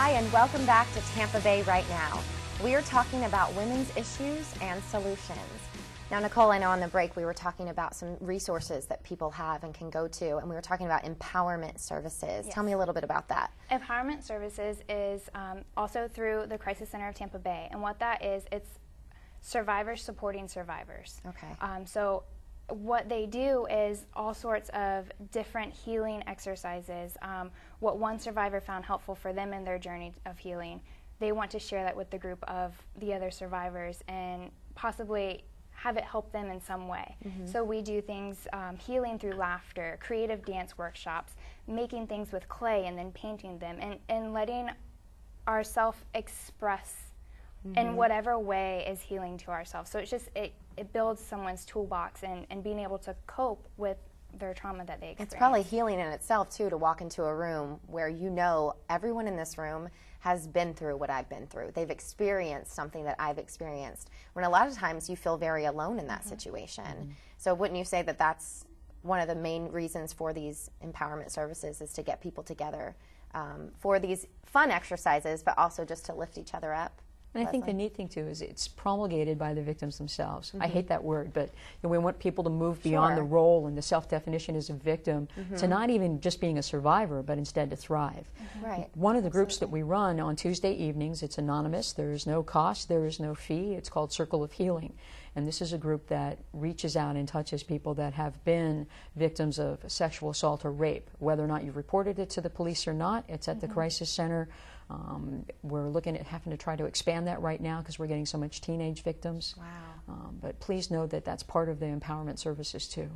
Hi, and welcome back to Tampa Bay Right Now. We are talking about women's issues and solutions. Now, Nicole, I know on the break we were talking about some resources that people have and can go to, and we were talking about empowerment services. Yes. Tell me a little bit about that. Empowerment services is also through the Crisis Center of Tampa Bay, and what that is, it's survivors supporting survivors. Okay. So what they do is all sorts of different healing exercises. What one survivor found helpful for them in their journey of healing, they want to share that with the group of the other survivors and possibly have it help them in some way. So we do things, healing through laughter, creative dance workshops, making things with clay and then painting them, and letting ourselves express in whatever way is healing to ourselves. So it's just, it builds someone's toolbox and being able to cope with their trauma that they experience. It's probably healing in itself, too, to walk into a room where you know everyone in this room has been through what I've been through. They've experienced something that I've experienced. When a lot of times you feel very alone in that situation. So wouldn't you say that that's one of the main reasons for these empowerment services, is to get people together for these fun exercises, but also just to lift each other up? And I think the neat thing, too, is it's promulgated by the victims themselves. I hate that word, but we want people to move beyond the role and the self-definition as a victim to not even just being a survivor, but instead to thrive. Right. One of the groups that we run on Tuesday evenings, it's anonymous, there is no cost, there is no fee, it's called Circle of Healing. And this is a group that reaches out and touches people that have been victims of sexual assault or rape. Whether or not you've reported it to the police or not, it's at the Crisis Center. We're looking at having to try to expand that right now because we're getting so much teenage victims. Wow. But please know that that's part of the empowerment services too.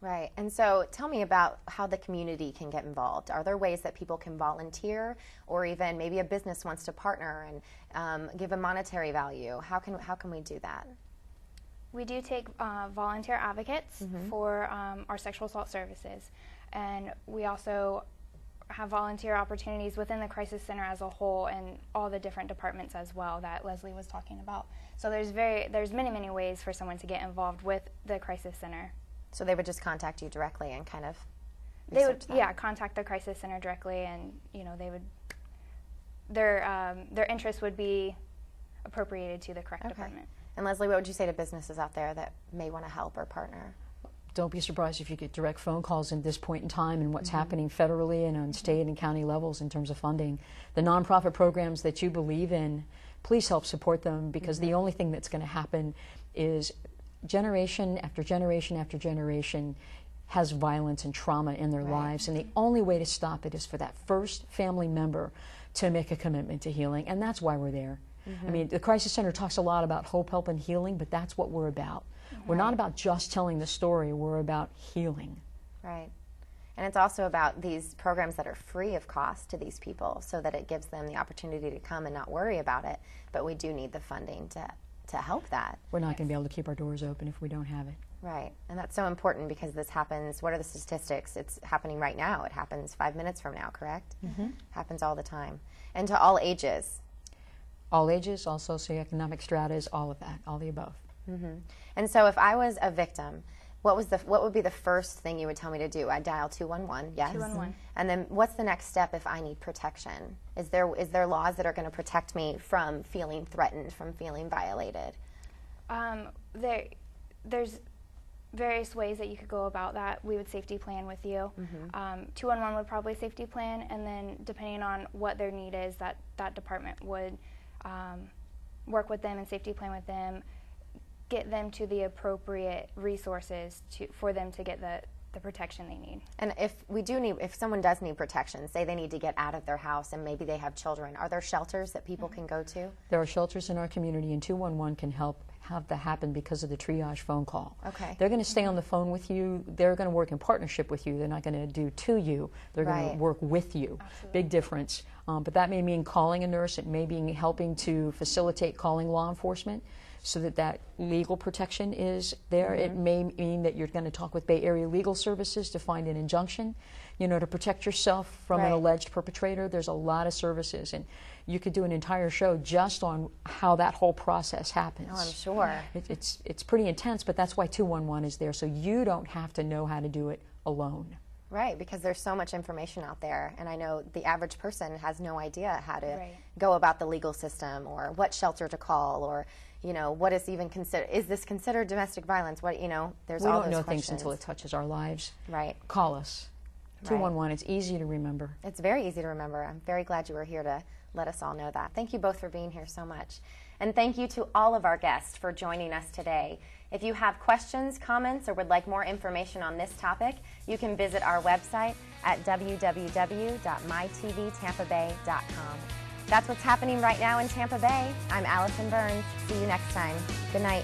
Right. And so tell me about how the community can get involved. Are there ways that people can volunteer, or even maybe a business wants to partner and give a monetary value? How can we do that? We do take volunteer advocates for our sexual assault services, and we also have volunteer opportunities within the Crisis Center as a whole and all the different departments as well that Leslie was talking about. So there's many ways for someone to get involved with the Crisis Center. So they would just contact you directly and kind of They would, research that? yeah, contact the Crisis Center directly, and they would, their interest would be appropriated to the correct department. And Leslie, what would you say to businesses out there that may want to help or partner? Don't be surprised if you get direct phone calls at this point in time and what's happening federally and on state and county levels in terms of funding. The nonprofit programs that you believe in, please help support them, because the only thing that's going to happen is generation after generation after generation has violence and trauma in their lives, and the only way to stop it is for that first family member to make a commitment to healing, and that's why we're there. I mean, the Crisis Center talks a lot about hope, help, and healing, but that's what we're about. We're not about just telling the story, we're about healing. Right. And it's also about these programs that are free of cost to these people, so that it gives them the opportunity to come and not worry about it, but we do need the funding to help that. We're not going to be able to keep our doors open if we don't have it. Right. And that's so important, because this happens, what are the statistics? It's happening right now. It happens 5 minutes from now, correct? Happens all the time. And to all ages. All ages, all socioeconomic stratas, all of that, all the above. And so if I was a victim, what would be the first thing you would tell me to do? I'd dial 211, yes? 211. And then what's the next step if I need protection? Is there laws that are going to protect me from feeling threatened, from feeling violated? There's various ways that you could go about that. We would safety plan with you. 211 would probably safety plan, and then depending on what their need is, that department would work with them and safety plan with them, get them to the appropriate resources for them to get the protection they need. And if someone does need protection, say they need to get out of their house and maybe they have children, are there shelters that people can go to? There are shelters in our community, and 211 can help have that happen because of the triage phone call. Okay. They're going to stay on the phone with you. They're going to work in partnership with you. They're not going to do to you. They're going to work with you. Absolutely. Big difference. But that may mean calling a nurse. It may mean helping to facilitate calling law enforcement so that legal protection is there. It may mean that you're going to talk with Bay Area Legal Services to find an injunction, to protect yourself from an alleged perpetrator. There's a lot of services, and you could do an entire show just on how that whole process happens. Oh, I'm sure. It's pretty intense, but that's why 211 is there, so you don't have to know how to do it alone. Right, because there's so much information out there, and I know the average person has no idea how to Right. go about the legal system, or what shelter to call, or what is even considered. Is this considered domestic violence? What there's We all don't those know questions. things until it touches our lives. Right. Call us. 211. It's easy to remember. It's very easy to remember. I'm very glad you were here to let us all know that. Thank you both for being here so much. And thank you to all of our guests for joining us today. If you have questions, comments, or would like more information on this topic, you can visit our website at www.mytvtampabay.com. That's what's happening right now in Tampa Bay. I'm Allison Burns. See you next time. Good night.